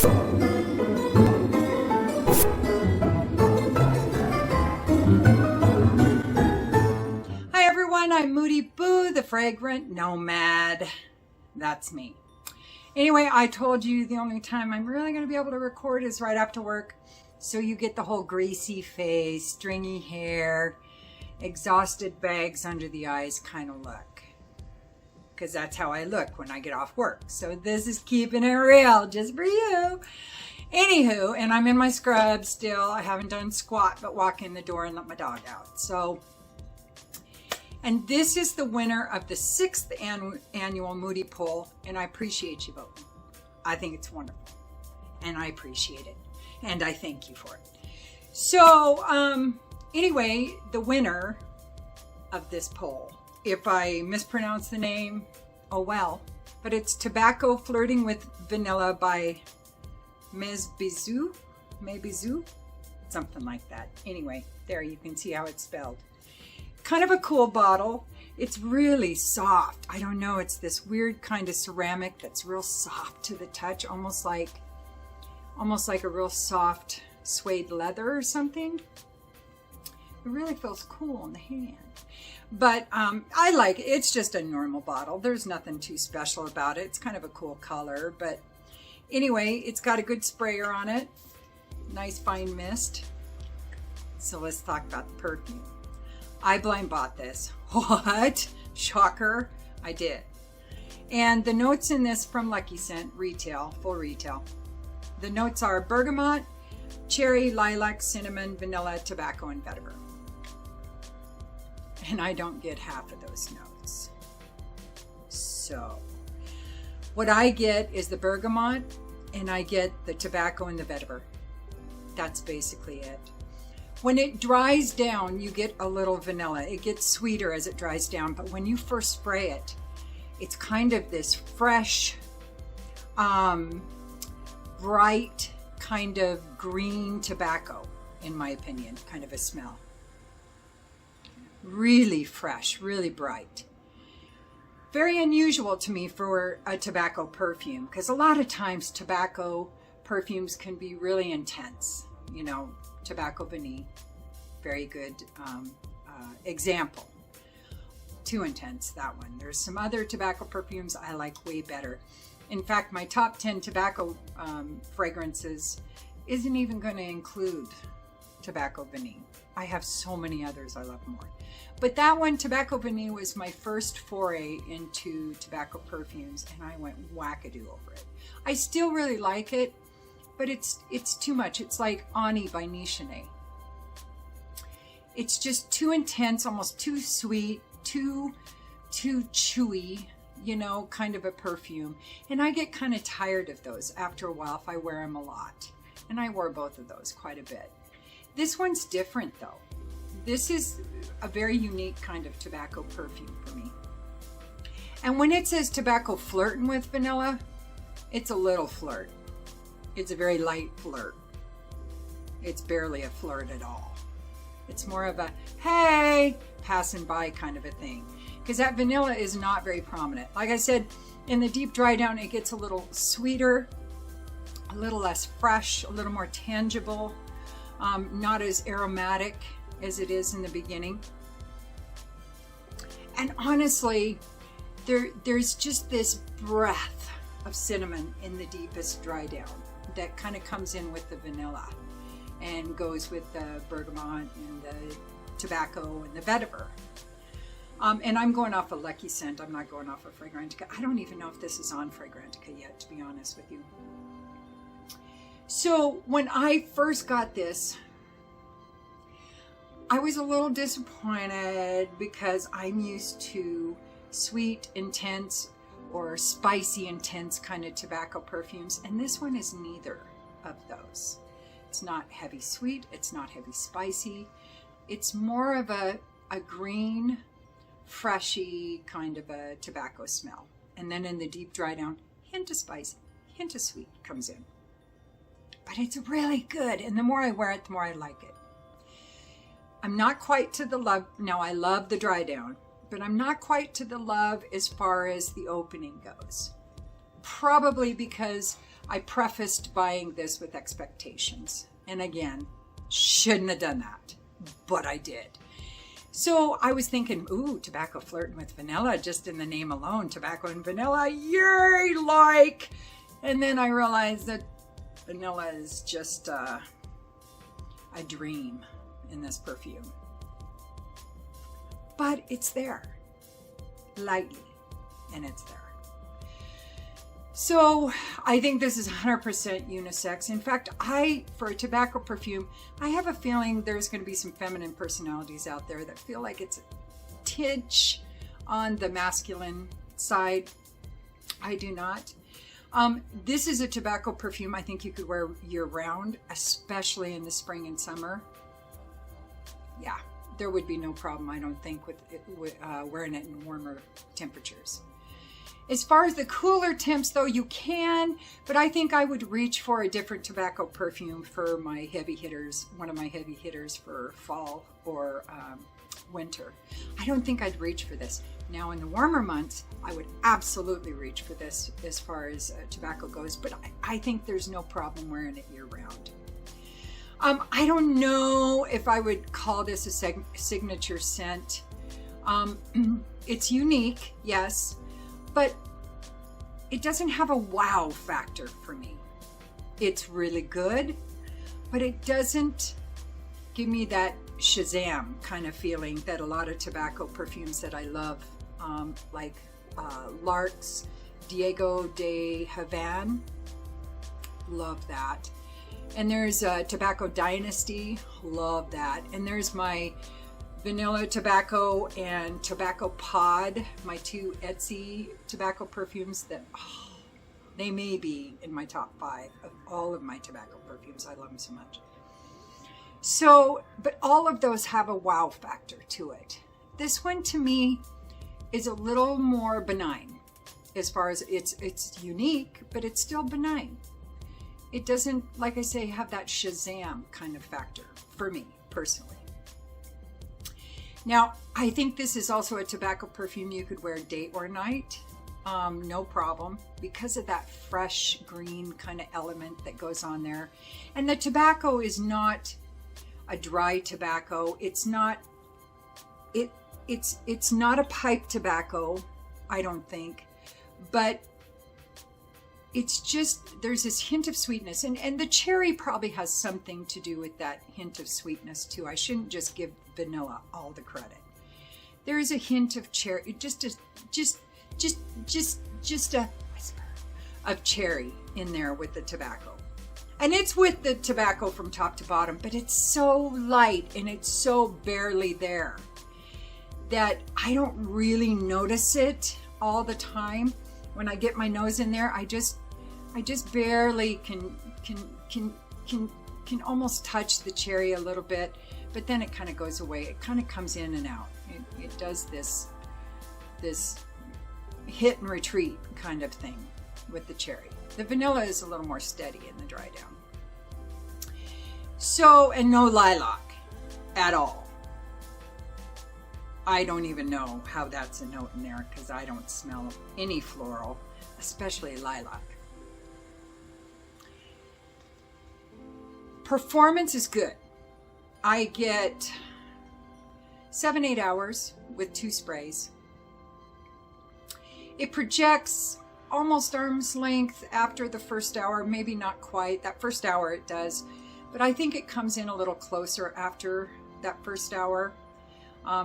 Hi everyone, I'm Moody Boo, the fragrant nomad. That's me. Anyway, I told you the only time I'm really going to be able to record is right after work. So you get the whole greasy face, stringy hair, exhausted bags under the eyes kind of look. Because that's how I look when I get off work. So this is keeping it real just for you. Anywho, and I'm in my scrubs still. I haven't done squat but walk in the door and let my dog out. So, and this is the winner of the 6th Annual Moody Poll, and I appreciate you voting. I think it's wonderful, and I appreciate it, and I thank you for it. So, anyway, the winner of this poll, if I mispronounce the name, oh well, but it's Tobacco Flirting with Vanilla by Mes Bisous, something like that. Anyway, there you can see how it's spelled. Kind of a cool bottle. It's really soft. I don't know, it's this weird kind of ceramic that's real soft to the touch, almost like a real soft suede leather or something. It really feels cool in the hand. But I like it. It's just a normal bottle. There's nothing too special about it. It's kind of a cool color, but anyway, it's got a good sprayer on it. Nice fine mist. So let's talk about the perfume. I blind bought this. What? Shocker. I did. And the notes in this from Lucky Scent, retail, full retail. The notes are bergamot, cherry, lilac, cinnamon, vanilla, tobacco, and vetiver. And I don't get half of those notes. So what I get is the bergamot, and I get the tobacco and the vetiver. That's basically it. When it dries down, you get a little vanilla. It gets sweeter as it dries down, but when you first spray it, it's kind of this fresh, bright, kind of green tobacco, in my opinion, kind of a smell. Really fresh, really bright. Very unusual to me for a tobacco perfume, because a lot of times tobacco perfumes can be really intense. You know, Tobacco Vanille, very good example. Too intense, that one. There's some other tobacco perfumes I like way better. In fact, my top 10 tobacco fragrances isn't even going to include Tobacco Vanille. I have so many others I love more. But that one, Tobacco Vanille, was my first foray into tobacco perfumes, and I went wackadoo over it. I still really like it, but it's too much. It's like Ani by Nichene. It's just too intense, almost too sweet, too chewy, you know, kind of a perfume. And I get kind of tired of those after a while if I wear them a lot. And I wore both of those quite a bit. This one's different though. This is a very unique kind of tobacco perfume for me. And when it says Tobacco Flirting with Vanilla, it's a little flirt. It's a very light flirt. It's barely a flirt at all. It's more of a, hey, passing by kind of a thing. Because that vanilla is not very prominent. Like I said, in the deep dry down, it gets a little sweeter, a little less fresh, a little more tangible, not as aromatic as it is in the beginning. And honestly, there's just this breath of cinnamon in the deepest dry down that kind of comes in with the vanilla and goes with the bergamot and the tobacco and the vetiver. And I'm going off a Lucky Scent. I'm not going off a Fragrantica. I don't even know if this is on Fragrantica yet, to be honest with you. So when I first got this, I was a little disappointed because I'm used to sweet, intense, or spicy, intense kind of tobacco perfumes, and this one is neither of those. It's not heavy sweet, it's not heavy spicy. It's more of a green, freshy kind of a tobacco smell. And then in the deep dry down, hint of spice, hint of sweet comes in. But it's really good, and the more I wear it, the more I like it. I'm not quite to the love. Now, I love the dry down, but I'm not quite to the love as far as the opening goes. Probably because I prefaced buying this with expectations. And again, shouldn't have done that, but I did. So I was thinking, ooh, Tobacco Flirting with vanilla, just in the name alone, tobacco and vanilla, yay, like. And then I realized that vanilla is just a dream in this perfume. But it's there, lightly, and it's there. So I think this is 100% unisex. In fact, for a tobacco perfume, I have a feeling there's going to be some feminine personalities out there that feel like it's a tinge on the masculine side. I do not. This is a tobacco perfume I think you could wear year-round, especially in the spring and summer. Yeah, there would be no problem, I don't think, with wearing it in warmer temperatures. As far as the cooler temps, though, you can, but I think I would reach for a different tobacco perfume for my heavy hitters, one of my heavy hitters for fall or winter. I don't think I'd reach for this. Now, in the warmer months, I would absolutely reach for this as far as tobacco goes, but I think there's no problem wearing it year-round. I don't know if I would call this a signature scent. It's unique, yes, but it doesn't have a wow factor for me. It's really good, but it doesn't give me that Shazam kind of feeling that a lot of tobacco perfumes that I love, like Lark's Diego de Havane, love that. And there's Tobacco Dynasty, love that. And there's my Vanilla Tobacco and Tobacco Pod, my two Etsy tobacco perfumes that, they may be in my top 5 of all of my tobacco perfumes. I love them so much. So, but all of those have a wow factor to it. This one to me is a little more benign as far as it's unique, but it's still benign. It doesn't, like I say, have that Shazam kind of factor for me personally. Now, I think this is also a tobacco perfume you could wear day or night, no problem, because of that fresh green kind of element that goes on there. And the tobacco is not a dry tobacco. It's not a pipe tobacco, I don't think, but it's just, there's this hint of sweetness, and the cherry probably has something to do with that hint of sweetness too. I shouldn't just give vanilla all the credit. There is a hint of cherry, just a whisper of cherry in there with the tobacco. And it's with the tobacco from top to bottom, but it's so light and it's so barely there that I don't really notice it all the time. When I get my nose in there, I just barely can almost touch the cherry a little bit, but then it kind of goes away. It kind of comes in and out. It does this hit and retreat kind of thing with the cherry. The vanilla is a little more steady in the dry down. So, and no lilac at all. I don't even know how that's a note in there because I don't smell any floral, especially lilac. Performance is good. I get 7-8 hours with 2 sprays. It projects almost arm's length after the first hour, maybe not quite. That first hour it does, but I think it comes in a little closer after that first hour.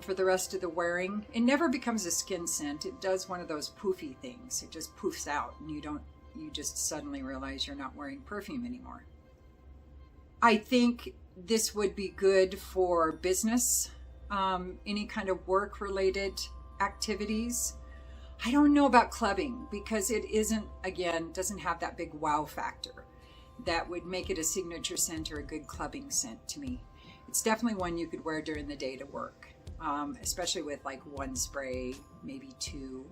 For the rest of the wearing, it never becomes a skin scent. It does one of those poofy things. It just poofs out and you just suddenly realize you're not wearing perfume anymore. I think this would be good for business, any kind of work related activities. I don't know about clubbing because it doesn't have that big wow factor that would make it a signature scent or a good clubbing scent to me. It's definitely one you could wear during the day to work. Especially with like 1 spray, maybe 2.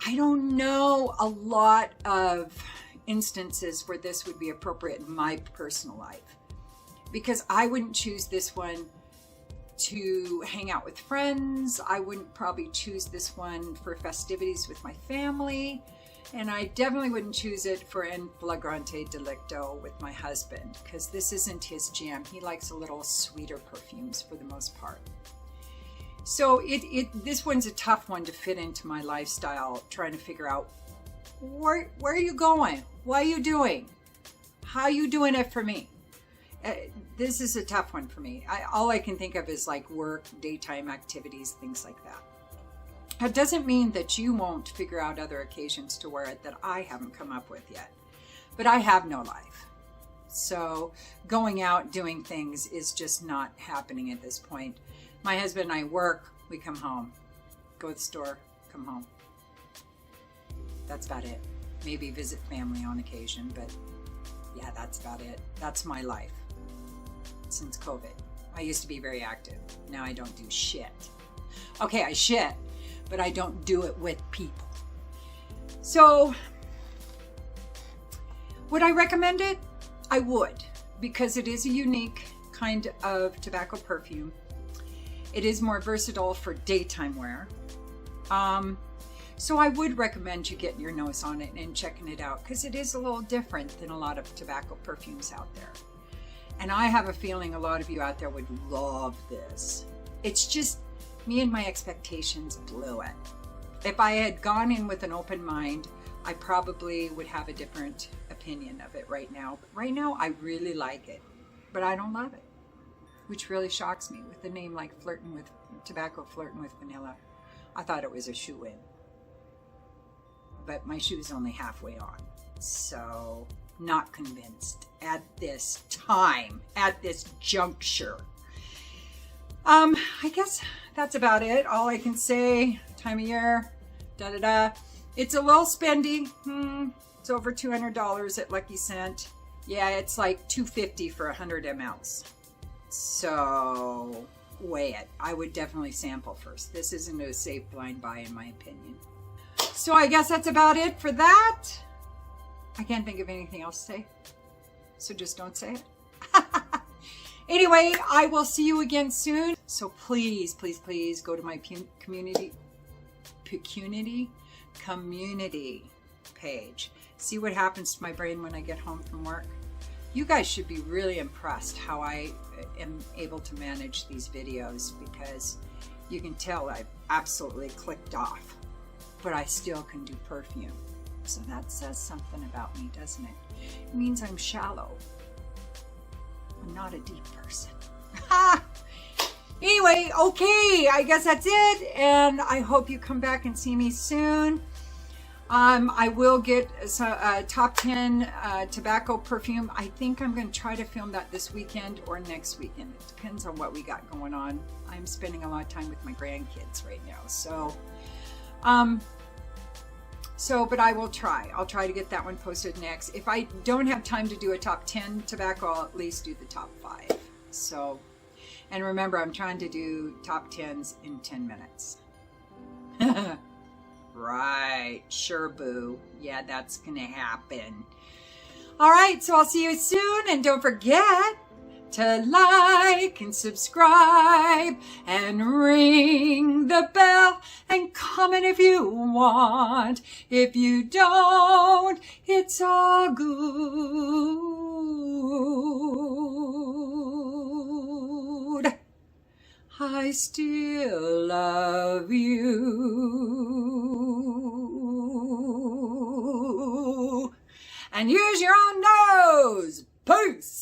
I don't know a lot of instances where this would be appropriate in my personal life because I wouldn't choose this one to hang out with friends. I wouldn't probably choose this one for festivities with my family. And I definitely wouldn't choose it for en flagrante delicto with my husband, because this isn't his jam. He likes a little sweeter perfumes for the most part. So this one's a tough one to fit into my lifestyle, trying to figure out where are you going? What are you doing? How are you doing it for me? This is a tough one for me. All I can think of is like work, daytime activities, things like that. That doesn't mean that you won't figure out other occasions to wear it that I haven't come up with yet. But I have no life. So going out doing things is just not happening at this point. My husband and I work, we come home. Go to the store, come home. That's about it. Maybe visit family on occasion, but yeah, that's about it. That's my life since COVID. I used to be very active. Now I don't do shit. Okay, I shit, but I don't do it with people. So, would I recommend it? I would, because it is a unique kind of tobacco perfume. It is more versatile for daytime wear. So I would recommend you getting your nose on it and checking it out, because it is a little different than a lot of tobacco perfumes out there. And I have a feeling a lot of you out there would love this. It's just me and my expectations blew it. If I had gone in with an open mind, I probably would have a different opinion of it right now. But right now, I really like it, but I don't love it, which really shocks me with a name like Tobacco Flirting with Vanilla. I thought it was a shoe-in, but my shoe's only halfway on, so not convinced at this time, at this juncture. I guess that's about it. All I can say, time of year, It's a little spendy. It's over $200 at Lucky Scent. Yeah, it's like $250 for 100 mLs. So weigh it. I would definitely sample first. This isn't a safe blind buy in my opinion. So I guess that's about it for that. I can't think of anything else to say. So just don't say it. Anyway, I will see you again soon. So please, please, please go to my community page. See what happens to my brain when I get home from work. You guys should be really impressed how I am able to manage these videos, because you can tell I've absolutely clicked off, but I still can do perfume. So that says something about me, doesn't it? It means I'm shallow. I'm not a deep person. Anyway, okay, I guess that's it. And I hope you come back and see me soon. I will get a top 10 tobacco perfume. I think I'm going to try to film that this weekend or next weekend. It depends on what we got going on. I'm spending a lot of time with my grandkids right now. But I will try. I'll try to get that one posted next. If I don't have time to do a top 10 tobacco, I'll at least do the top 5. So, and remember, I'm trying to do top 10s in 10 minutes. Right, sure, boo. Yeah, that's gonna happen. All right, so I'll see you soon, and don't forget to like and subscribe and ring the bell and comment if you want. If you don't, it's all good. I still love you. And use your own nose. Peace.